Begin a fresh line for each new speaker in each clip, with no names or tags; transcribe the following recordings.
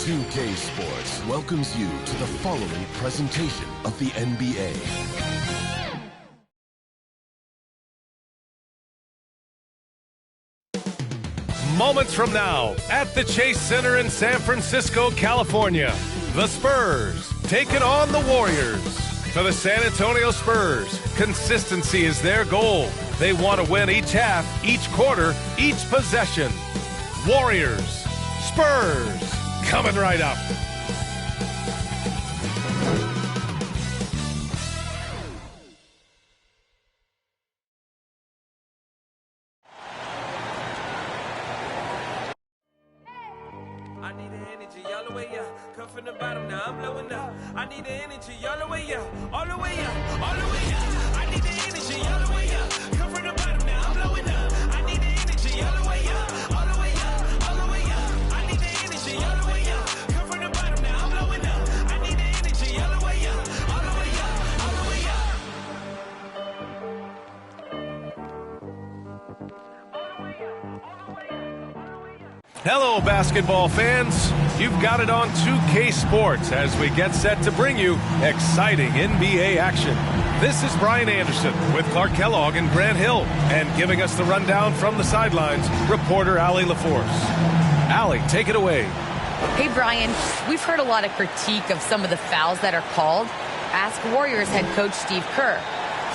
2K Sports welcomes you to the following presentation of the NBA.
Moments from now, at the Chase Center in San Francisco, California, the Spurs taking on the Warriors. For the San Antonio Spurs, consistency is their goal. They want to win each half, each quarter, each possession. Warriors, Spurs, coming right up.
I need the energy all the way up. Come from the bottom, now I'm blowing up. I need the energy all the way up, all the way up, all the way up. I need the energy all the way up. Come from the bottom, now I'm blowing up. I need the energy all the way up, all the way up, all the way up. I need the energy all the way up. Come from the bottom, now I'm blowing up. I need the energy all the way up, all the way up, all the way up.
Hello, basketball fans. You've got it on 2K Sports as we get set to bring you exciting NBA action. This is Brian Anderson with Clark Kellogg and Grant Hill, and giving us the rundown from the sidelines, reporter Allie LaForce. Allie, take it away.
Hey, Brian. We've heard a lot of critique of some of the fouls that are called. Ask Warriors head coach Steve Kerr.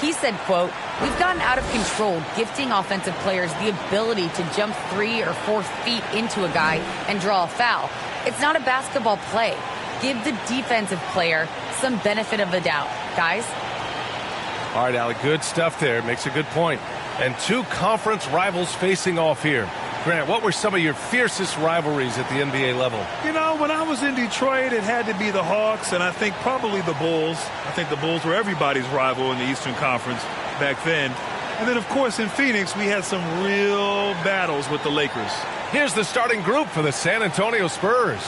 He said, quote, "We've gotten out of control, gifting offensive players the ability to jump 3 or 4 feet into a guy and draw a foul. It's not a basketball play. Give the defensive player some benefit of the doubt, guys."
All right, Allie, good stuff there. Makes a good point. And two conference rivals facing off here. Grant, what were some of your fiercest rivalries at the NBA level?
You know, when I was in Detroit, it had to be the Hawks, and I think probably the Bulls. I think the Bulls were everybody's rival in the Eastern Conference back then. And then, of course, in Phoenix, we had some real battles with the Lakers.
Here's the starting group for the San Antonio Spurs.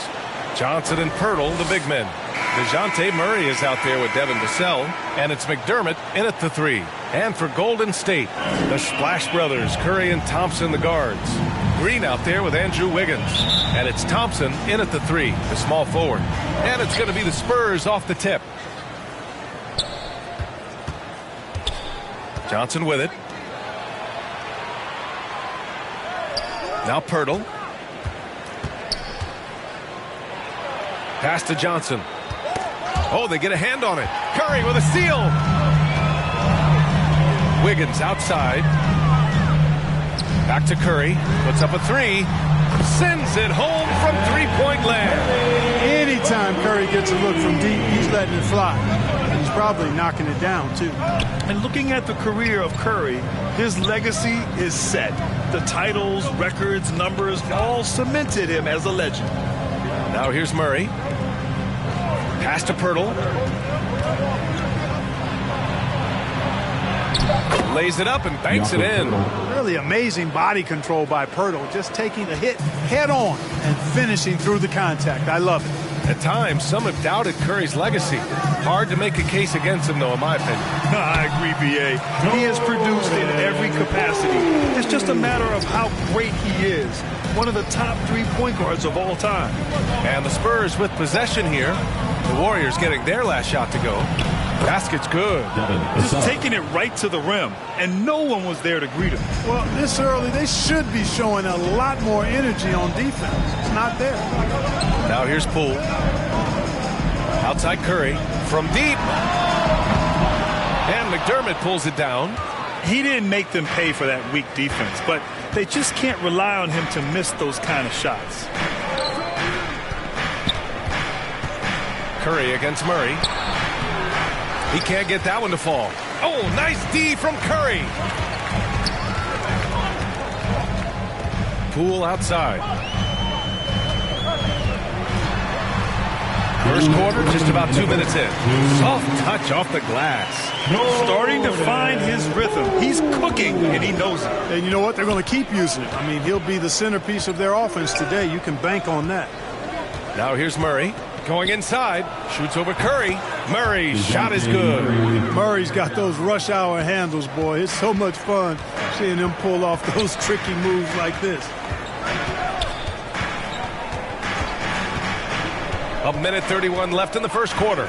Johnson and Pirtle, the big men. DeJounte Murray is out there with Devin Vassell, and it's McDermott in at the 3. And for Golden State, the Splash Brothers, Curry and Thompson, the guards. Green out there with Andrew Wiggins. And it's Thompson in at the 3, the small forward. And it's going to be the Spurs off the tip. Johnson with it. Now Pirtle. Pass to Johnson. Oh, they get a hand on it. Curry with a steal. Wiggins outside. Back to Curry. Puts up a 3. Sends it home from three-point land.
Anytime Curry gets a look from deep, he's letting it fly. He's probably knocking it down, too.
And looking at the career of Curry, his legacy is set. The titles, records, numbers all cemented him as a legend.
Now here's Murray. Pass to Pirtle. Lays it up and banks it in.
Really amazing body control by Pirtle, just taking the hit head on and finishing through the contact. I love it.
At times, some have doubted Curry's legacy. Hard to make a case against him, though, in my opinion.
I agree, B.A. He has produced in every capacity. It's just a matter of how great he is. One of the top 3 point guards of all time.
And the Spurs with possession here. The Warriors getting their last shot to go. Basket's good.
Just taking it right to the rim, and no one was there to greet him.
Well, this early, they should be showing a lot more energy on defense. It's not there.
Now here's Poole. Outside Curry. From deep. And McDermott pulls it down.
He didn't make them pay for that weak defense, but they just can't rely on him to miss those kind of shots.
Curry against Murray. He can't get that one to fall. Oh, nice D from Curry. Poole outside. First quarter, just about 2 minutes in. Soft touch off the glass.
Starting to find his rhythm. He's cooking, and he knows it.
And you know what? They're going to keep using it. I mean, he'll be the centerpiece of their offense today. You can bank on that.
Now here's Murray. Going inside. Shoots over Curry. Murray's shot is good.
Murray's got those rush hour handles, boy. It's so much fun seeing him pull off those tricky moves like this.
1:31 left in the first quarter.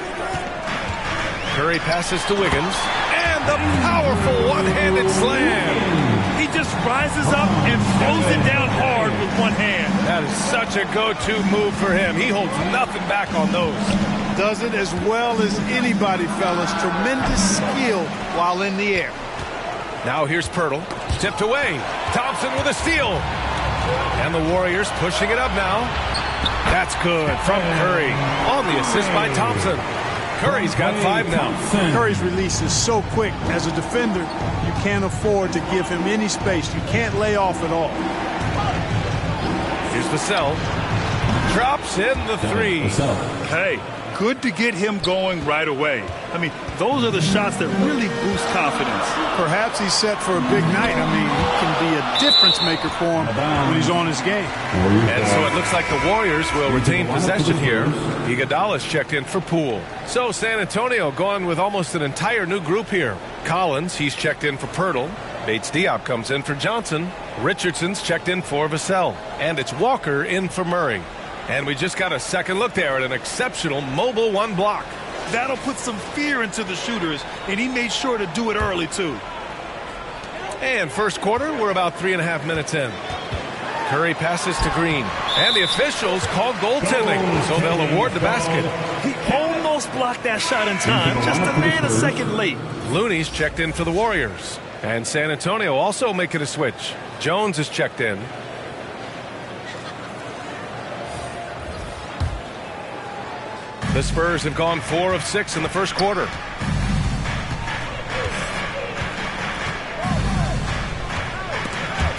Curry passes to Wiggins, and the powerful one-handed slam.
He just rises up and throws it down hard with one hand.
That is such a go-to move for him. He holds nothing back on those.
Does it as well as anybody, fellas. Tremendous skill while in the air.
Now here's Pirtle, tipped away. Thompson with a steal. And the Warriors pushing it up now. That's good from Curry on the assist by Thompson. Curry's got 5 now.
Curry's release is so quick. As a defender, you can't afford to give him any space. You can't lay off at all.
Here's Vassell. Drops in the 3.
Hey, good to get him going right away. I mean, those are the shots that really boost confidence.
Perhaps he's set for a big night. I mean, he can be a difference maker for him when he's on his game.
And so it looks like the Warriors will retain possession here. Iguodala's checked in for Poole. So San Antonio going with almost an entire new group here. Collins, he's checked in for Pirtle. Bates-Diop comes in for Johnson. Richardson's checked in for Vassell. And it's Walker in for Murray. And we just got a second look there at an exceptional mobile 1 block.
That'll put some fear into the shooters, and he made sure to do it early, too.
And first quarter, we're about 3.5 minutes in. Curry passes to Green. And the officials call goaltending, so they'll award the basket.
He almost blocked that shot in time, just a man a second late.
Looney's checked in for the Warriors. And San Antonio also making a switch. Jones is checked in. The Spurs have gone 4 of 6 in the first quarter.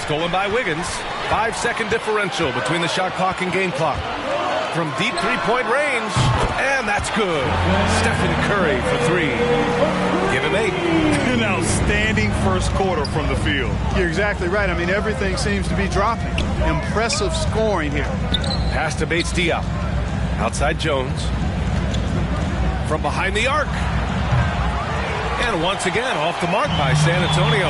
Stolen by Wiggins. 5-second differential between the shot clock and game clock. From deep three-point range. And that's good. Stephen Curry for 3. Give him 8.
An outstanding first quarter from the field.
You're exactly right. I mean, everything seems to be dropping. Impressive scoring here.
Pass to Bates-Diop. Outside Jones. From behind the arc. And once again, off the mark by San Antonio.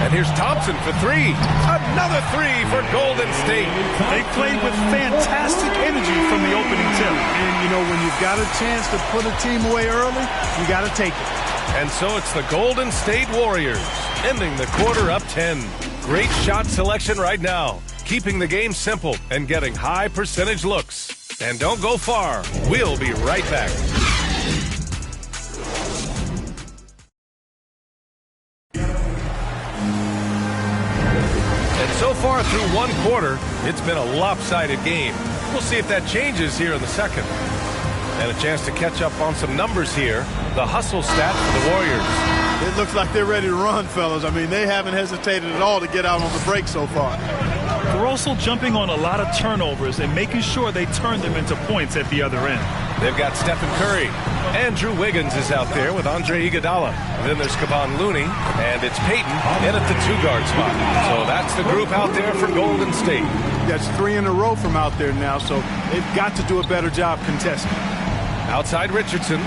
And here's Thompson for 3. Another 3 for Golden State.
They played with fantastic energy from the opening tip.
And, you know, when you've got a chance to put a team away early, you got to take it.
And so it's the Golden State Warriors ending the quarter up 10. Great shot selection right now. Keeping the game simple and getting high percentage looks. And don't go far. We'll be right back. And so far through 1 quarter, it's been a lopsided game. We'll see if that changes here in the second. And a chance to catch up on some numbers here. The hustle stat for the Warriors.
It looks like they're ready to run, fellas. I mean, they haven't hesitated at all to get out on the break so far.
They're also jumping on a lot of turnovers and making sure they turn them into points at the other end.
They've got Stephen Curry. Andrew Wiggins is out there with Andre Iguodala. Then there's Kevon Looney, and it's Peyton in at the 2-guard spot. So that's the group out there for Golden State.
That's 3 in a row from out there now, so they've got to do a better job contesting.
Outside Richardson.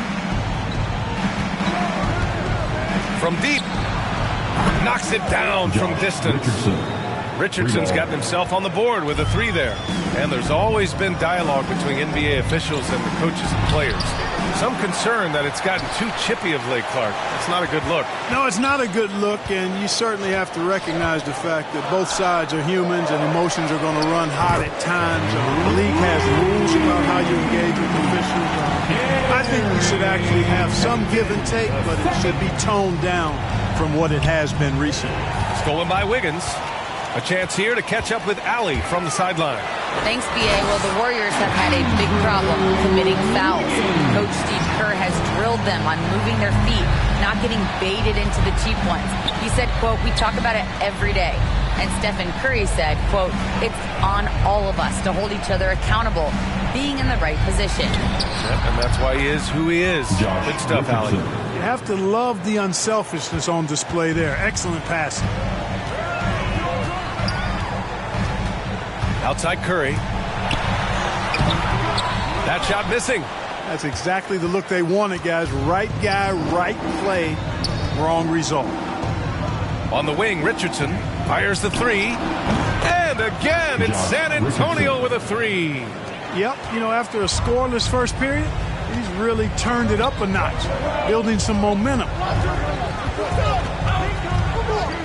From deep. Knocks it down from distance. Richardson's gotten himself on the board with a 3 there. And there's always been dialogue between NBA officials and the coaches and players. Some concern that it's gotten too chippy of late, Clark. It's not a good look.
No, it's not a good look, and you certainly have to recognize the fact that both sides are humans and emotions are going to run hot at times. The league has rules about how you engage with officials. I think we should actually have some give and take, but it should be toned down from what it has been recently.
Stolen by Wiggins. A chance here to catch up with Allie from the sideline.
Thanks, B.A. Well, the Warriors have had a big problem committing fouls. Coach Steve Kerr has drilled them on moving their feet, not getting baited into the cheap ones. He said, quote, "We talk about it every day." And Stephen Curry said, quote, "It's on all of us to hold each other accountable, being in the right position."
Yep, and that's why he is who he is. Good stuff, Allie.
You have to love the unselfishness on display there. Excellent passing.
Outside Curry. That shot missing.
That's exactly the look they wanted, guys. Right guy, right play, wrong result.
On the wing, Richardson fires the 3. And again, it's San Antonio with a three.
Yep, you know, after a scoreless first period, he's really turned it up a notch, building some momentum.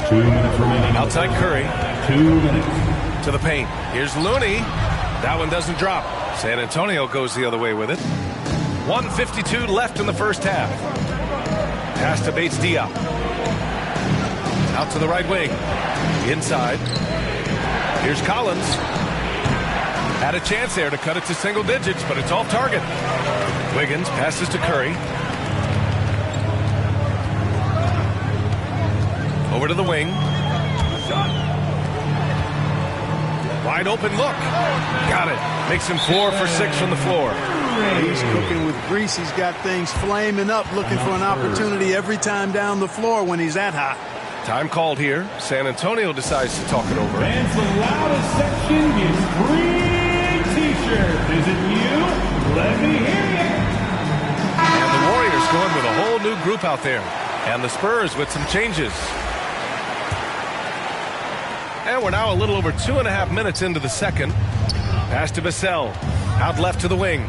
2 minutes remaining.
Outside Curry.
2 minutes.
To the paint. Here's Looney. That one doesn't drop. San Antonio goes the other way with it. 1:52 left in the first half. Pass to Bates Diop. Out to the right wing. Inside. Here's Collins. Had a chance there to cut it to single digits, but it's off target. Wiggins passes to Curry. Over to the wing. Wide open look. Got it. Makes him 4 for 6 from the floor.
He's cooking with grease. He's got things flaming up, looking for an opportunity every time down the floor when he's that hot.
Time called here. San Antonio decides to talk it over.
And the loudest section is free t-shirts. Is it you? Let me hear you.
And the Warriors going with a whole new group out there. And the Spurs with some changes. And we're now a little over 2.5 minutes into the second. Pass to Vassell. Out left to the wing.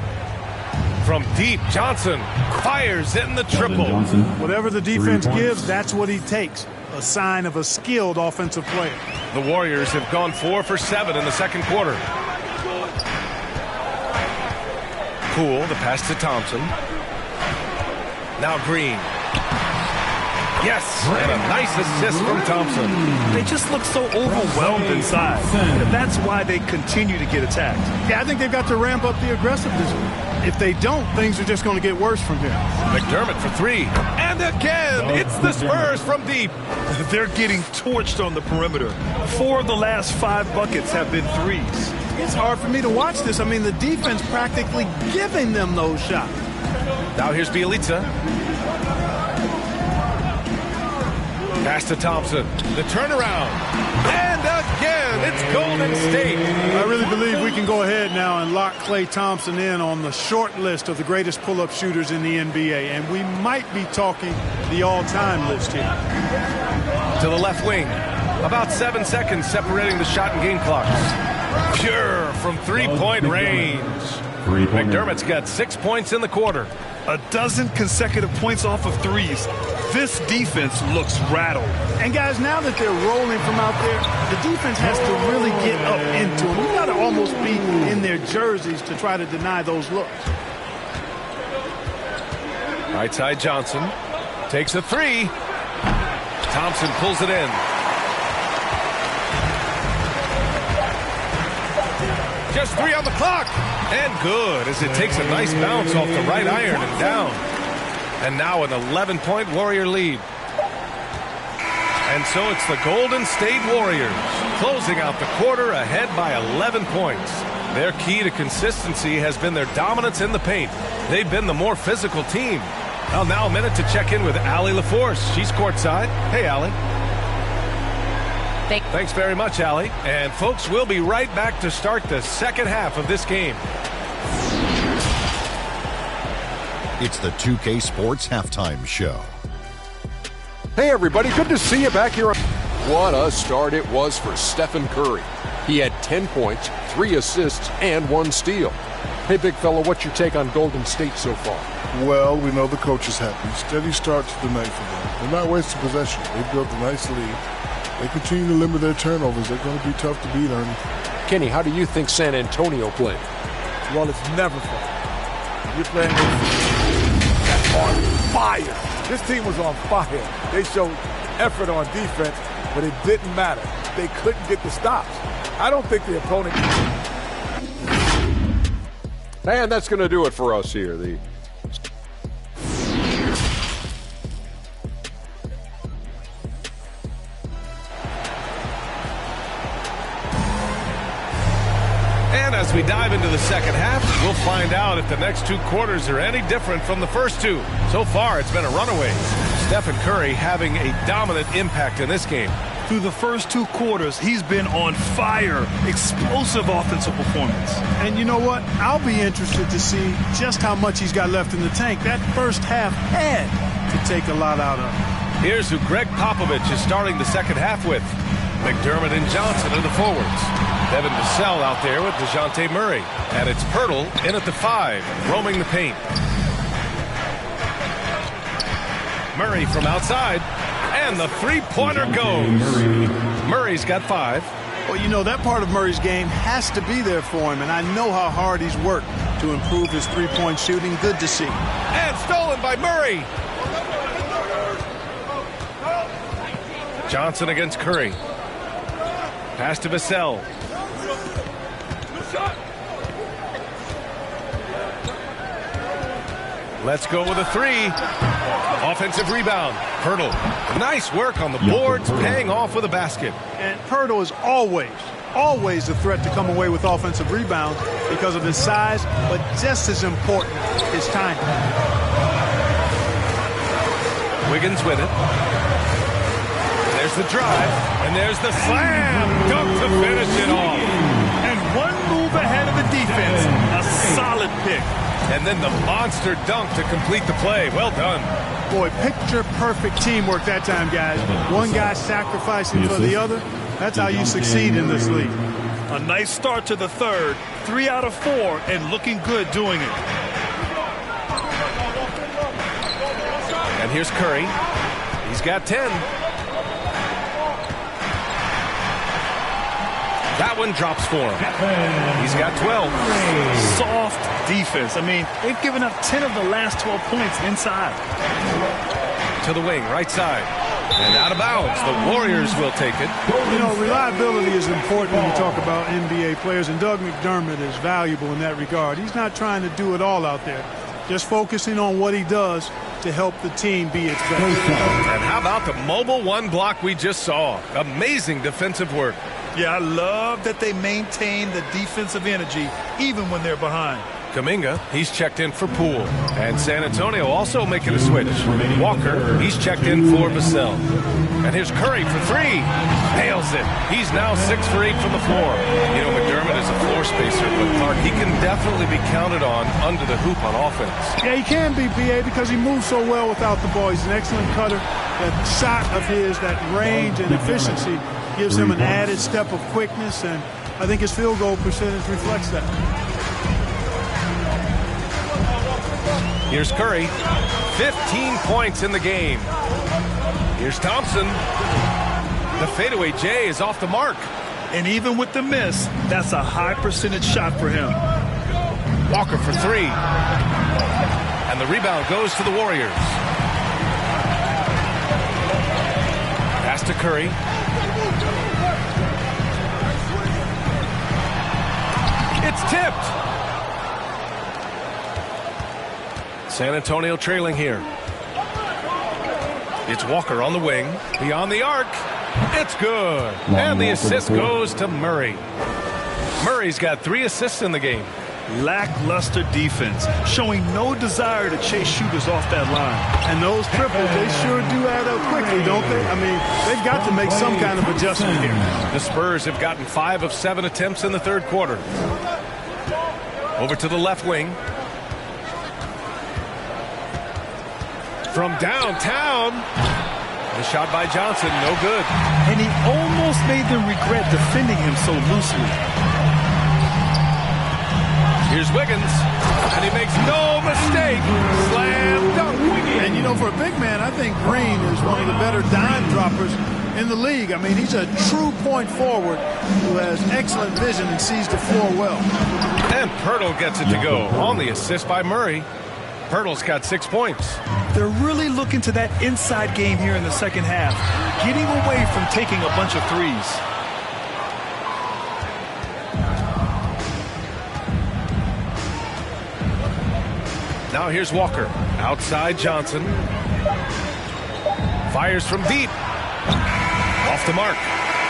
From deep, Johnson fires in the triple.
Whatever the defense gives, that's what he takes. A sign of a skilled offensive player.
The Warriors have gone 4 for 7 in the second quarter. Poole, the pass to Thompson. Now Green. Yes, and a nice assist from Thompson.
They just look so overwhelmed inside. That's why they continue to get attacked.
Yeah, I think they've got to ramp up the aggressiveness. If they don't, things are just going to get worse from here.
McDermott for 3. And again, it's the Spurs from deep.
They're getting torched on the perimeter. 4 of the last 5 buckets have been threes.
It's hard for me to watch this. I mean, the defense practically giving them those shots.
Now here's Bielitsa. Pass to Thompson. The turnaround. And again, it's Golden State.
I really believe we can go ahead now and lock Klay Thompson in on the short list of the greatest pull-up shooters in the NBA. And we might be talking the all-time list here.
To the left wing. About 7 seconds separating the shot and game clocks. Pure from three-point range. McDermott's got 6 points in the quarter.
12 consecutive points off of threes. This defense looks rattled.
And guys, now that they're rolling from out there, the defense has to really get up into them. We've got to almost be in their jerseys to try to deny those looks.
Right side Johnson takes a 3. Thompson pulls it in. Just 3 on the clock. And good as it takes a nice bounce off the right iron and down. And now an 11-point Warrior lead. And so it's the Golden State Warriors closing out the quarter ahead by 11 points. Their key to consistency has been their dominance in the paint. They've been the more physical team. Well, now a minute to check in with Allie LaForce. She's courtside. Hey, Allie. Thanks very much, Allie. And folks, we'll be right back to start the second half of this game.
It's the 2K Sports Halftime Show.
Hey, everybody. Good to see you back here. What a start it was for Stephen Curry. He had 10 points, 3 assists, and 1 steal. Hey, big fella, what's your take on Golden State so far?
Well, we know the coach is happy. Steady start to the night for them. They're not wasting possession. They've built a nice lead. They continue to limit their turnovers. They're going to be tough to beat, Ernie.
Kenny, how do you think San Antonio played?
Well, it's never fun. You're playing that's on fire. This team was on fire. They showed effort on defense, but it didn't matter. They couldn't get the stops. I don't think the opponent...
And that's going to do it for us here.
And as we dive into the second half, we'll find out if the next 2 quarters are any different from the first 2. So far, it's been a runaway. Stephen Curry having a dominant impact in this game.
Through the first 2 quarters, he's been on fire. Explosive offensive performance.
And you know what? I'll be interested to see just how much he's got left in the tank. That first half had to take a lot out of him.
Here's who Greg Popovich is starting the second half with. McDermott and Johnson are the forwards. Devin Vassell out there with DeJounte Murray. And it's Pirtle in at the 5, roaming the paint. Murray from outside. And the three-pointer goes. Murray's got 5.
Well, you know, that part of Murray's game has to be there for him, and I know how hard he's worked to improve his three-point shooting. Good to see.
And stolen by Murray. Johnson against Curry. Pass to Vassell. Let's go with a 3. Offensive rebound. Pirtle. Nice work on the boards, paying off with a basket.
And Pirtle is always a threat to come away with offensive rebounds because of his size, but just as important, his timing.
Wiggins with it. There's the drive, and there's the slam dunk to finish it off.
And one move ahead of the defense. A solid pick.
And then the monster dunk to complete the play. Well done.
Boy, picture-perfect teamwork that time, guys. One guy sacrificing for the other. That's how you succeed in this league.
A nice start to the third. 3 out of 4, and looking good doing it.
And here's Curry. He's got 10. That one drops for him. He's got 12.
Soft defense. I mean, they've given up 10 of the last 12 points inside.
To the wing, right side. And out of bounds. The Warriors will take it.
You know, reliability is important when you talk about NBA players, and Doug McDermott is valuable in that regard. He's not trying to do it all out there. Just focusing on what he does to help the team be its best.
And how about the mobile one block we just saw? Amazing defensive work.
Yeah, I love that they maintain the defensive energy even when they're behind.
Kuminga, he's checked in for Poole. And San Antonio also making a switch. Walker, he's checked in for Vassell. And here's Curry for 3. Nails it. He's now 6 for 8 from the floor. You know, McDermott is a floor spacer, but Clark, he can definitely be counted on under the hoop on offense.
Yeah, he can be, BA, because he moves so well without the ball. He's an excellent cutter. That shot of his, that range and efficiency gives him an added step of quickness, and I think his field goal percentage reflects that.
Here's Curry. 15 points in the game. Here's Thompson. The fadeaway J is off the mark.
And even with the miss, that's a high percentage shot for him.
Walker for 3. And the rebound goes to the Warriors. Pass to Curry. It's tipped. San Antonio trailing here. It's Walker on the wing. Beyond the arc. It's good. And the assist goes to Murray. Murray's got 3 assists in the game.
Lackluster defense, showing no desire to chase shooters off that line.
And those triples, they sure do add up quickly, don't they? I mean, they've got to make some kind of adjustment here.
The Spurs have gotten 5 of 7 attempts in the third quarter. Over to the left wing. From downtown. The shot by Johnson, no good.
And he almost made them regret defending him so loosely.
Here's Wiggins, and he makes no mistake. Slam dunk.
And, you know, for a big man, I think Green is one of the better dime droppers in the league. I mean, he's a true point forward who has excellent vision and sees the floor well.
And Pirtle gets it to go on the assist by Murray. Pirtle's got 6 points.
They're really looking to that inside game here in the second half, getting away from taking a bunch of threes.
Now here's Walker. Outside Johnson. Fires from deep. Off the mark.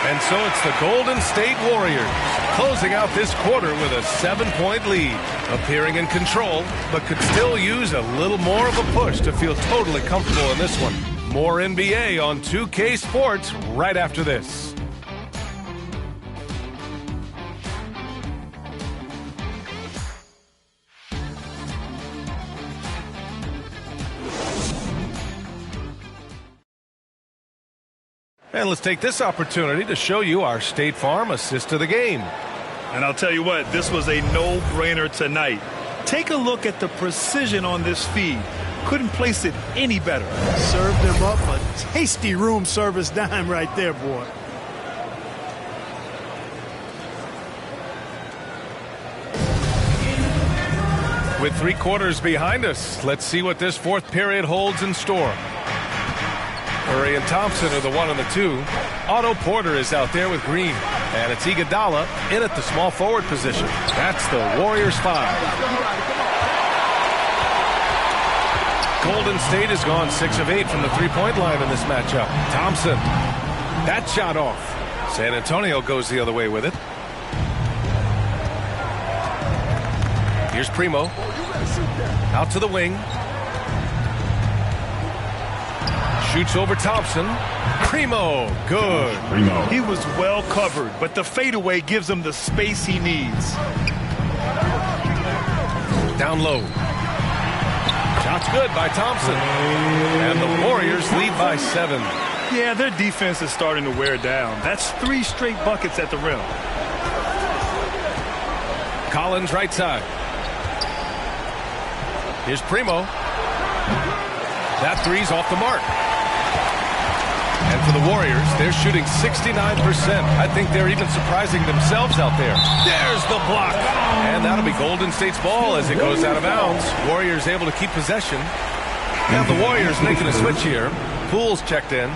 And so it's the Golden State Warriors closing out this quarter with a 7-point lead. Appearing in control, but could still use a little more of a push to feel totally comfortable in this one. More NBA on 2K Sports right after this. And let's take this opportunity to show you our State Farm assist of the game.
And I'll tell you what, this was a no-brainer tonight. Take a look at the precision on this feed. Couldn't place it any better.
Served him up a tasty room service dime right there, boy.
With 3 quarters behind us, let's see what this fourth period holds in store. Murray and Thompson are the 1 and the 2. Otto Porter is out there with Green. And it's Iguodala in at the small forward position. That's the Warriors 5. Golden State has gone 6 of 8 from the three-point line in this matchup. Thompson, that shot off. San Antonio goes the other way with it. Here's Primo. Out to the wing. Shoots over Thompson. Primo, good.
He was well covered, but the fadeaway gives him the space he needs.
Down low. Shot's good by Thompson. And the Warriors lead by 7.
Yeah, their defense is starting to wear down. That's 3 straight buckets at the rim.
Collins right side. Here's Primo. That three's off the mark. And for the Warriors, they're shooting 69%. I think they're even surprising themselves out there. There's the block. And that'll be Golden State's ball as it goes out of bounds. Warriors able to keep possession. Now the Warriors making a switch here. Poole's checked in.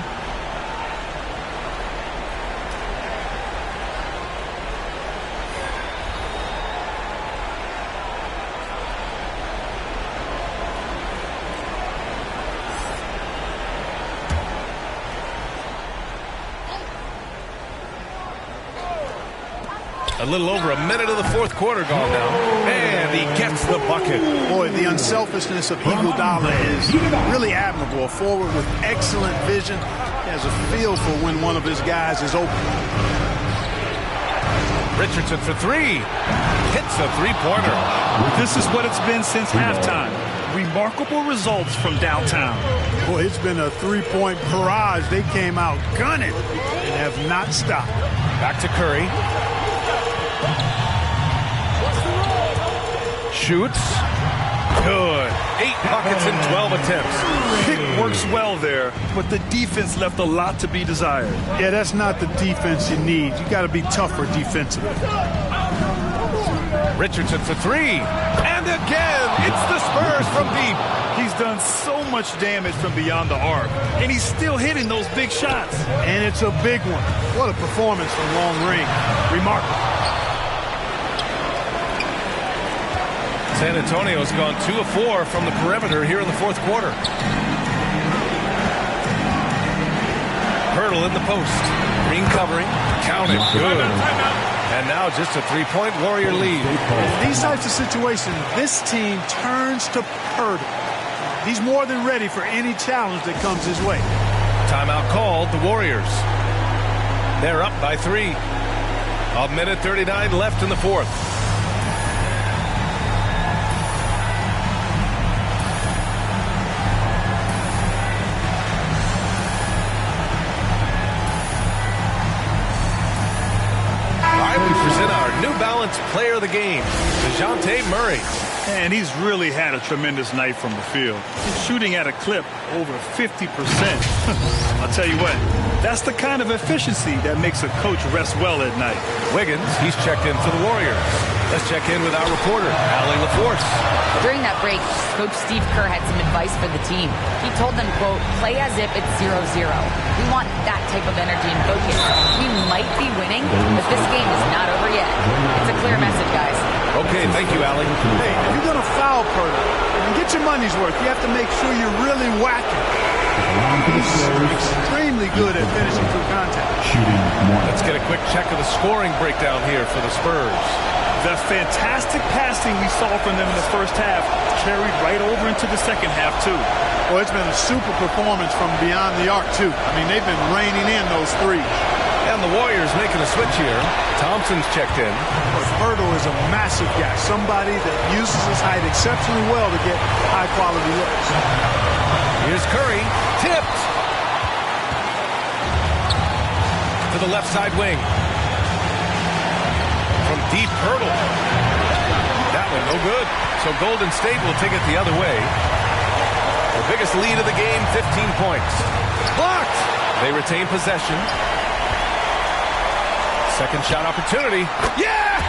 A little over a minute of the fourth quarter gone now. And he gets the bucket.
Boy, the unselfishness of Iguodala is really admirable. A forward with excellent vision. He has a feel for when one of his guys is open.
Richardson for 3. Hits a three-pointer.
This is what it's been since halftime. Remarkable results from downtown.
Boy, it's been a three-point barrage. They came out gunning and have not stopped.
Back to Curry. Shoots. Good. 8 buckets in 12 attempts.
Pick works well there, but the defense left a lot to be desired.
Yeah, that's not the defense you need. You got to be tougher defensively.
Richardson for 3. And again, it's the Spurs from deep.
He's done so much damage from beyond the arc, and he's still hitting those big shots.
And it's a big one. What a performance from long range. Remarkable.
San Antonio's gone 2 of 4 from the perimeter here in the fourth quarter. Hurdle in the post. Green covering. Counted. Good. And now just a 3-point Warrior lead.
In these types of situations, this team turns to Hurdle. He's more than ready for any challenge that comes his way.
Timeout called. The Warriors. They're up by 3. A minute 39 left in the fourth. New Balance Player of the Game, DeJounte Murray.
And he's really had a tremendous night from the field. He's shooting at a clip over 50%. I'll tell you what, that's the kind of efficiency that makes a coach rest well at night.
Wiggins, he's checked in for the Warriors. Let's check in with our reporter, Allie LaForce.
During that break, Coach Steve Kerr had some advice for the team. He told them, quote, play as if it's 0-0. We want that type of energy and focus. We might be winning, but this game is not over yet. It's a clear message, guys.
Okay, thank you, Allie.
Hey, if you're going to foul Purtle and get your money's worth, you have to make sure you're really whacking. He's extremely good at finishing through contact.
Let's get a quick check of the scoring breakdown here for the Spurs.
The fantastic passing we saw from them in the first half carried right over into the second half, too.
Well, it's been a super performance from beyond the arc, too. I mean, they've been raining in those threes.
And the Warriors making a switch here. Thompson's checked in.
Hurdle is a massive guy, somebody that uses his height exceptionally well to get high-quality looks.
Here's Curry, tipped. to the left side wing. From deep, Hurdle. That one no good. So Golden State will take it the other way. The biggest lead of the game, 15 points. Blocked! They retain possession. Second shot opportunity. Yeah!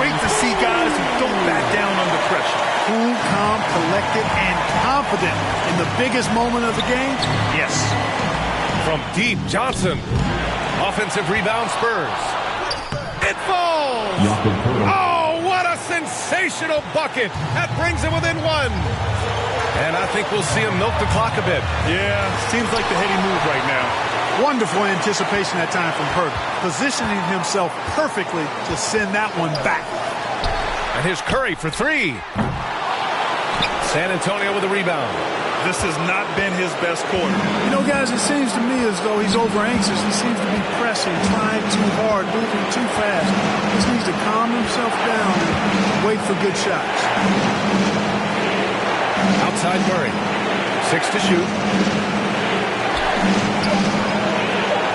Great to see guys who don't back down under pressure.
Cool, calm, collected, and confident in the biggest moment of the game.
Yes.
From deep, Johnson. Offensive rebound, Spurs. It falls! Oh, what a sensational bucket! That brings him within one. And I think we'll see him milk the clock a bit.
Yeah, seems like the heady move right now.
Wonderful anticipation that time from Hurdle, positioning himself perfectly to send that one back.
And here's Curry for three. San Antonio with a rebound.
This has not been his best quarter.
You know, guys, it seems to me as though he's over-anxious. He seems to be pressing, trying too hard, moving too fast. He just needs to calm himself down and wait for good shots.
Outside Murray. 6 to shoot.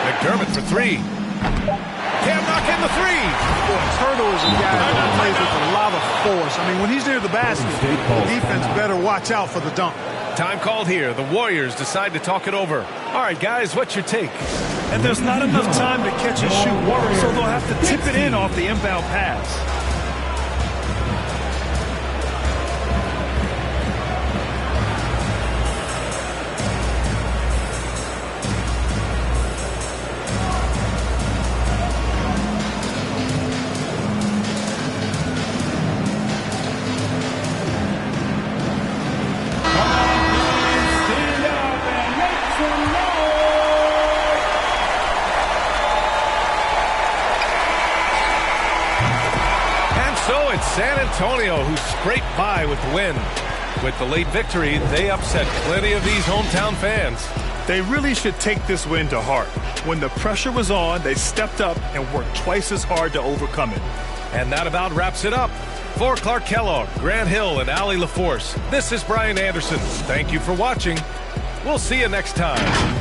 McDermott for three. Can't knock in the three.
Boy, Hurdle is a guy that plays with a lot of force. I mean, when he's near the basket, the defense better watch out for the dunk.
Time called here. The Warriors decide to talk it over. All right, guys, what's your take?
And there's not enough time to catch and shoot, so they'll have to tip it in off the inbound pass.
San Antonio, who scraped by with the win. With the late victory, they upset plenty of these hometown fans.
They really should take this win to heart. When the pressure was on, they stepped up and worked twice as hard to overcome it.
And that about wraps it up. For Clark Kellogg, Grant Hill, and Allie LaForce, this is Brian Anderson. Thank you for watching. We'll see you next time.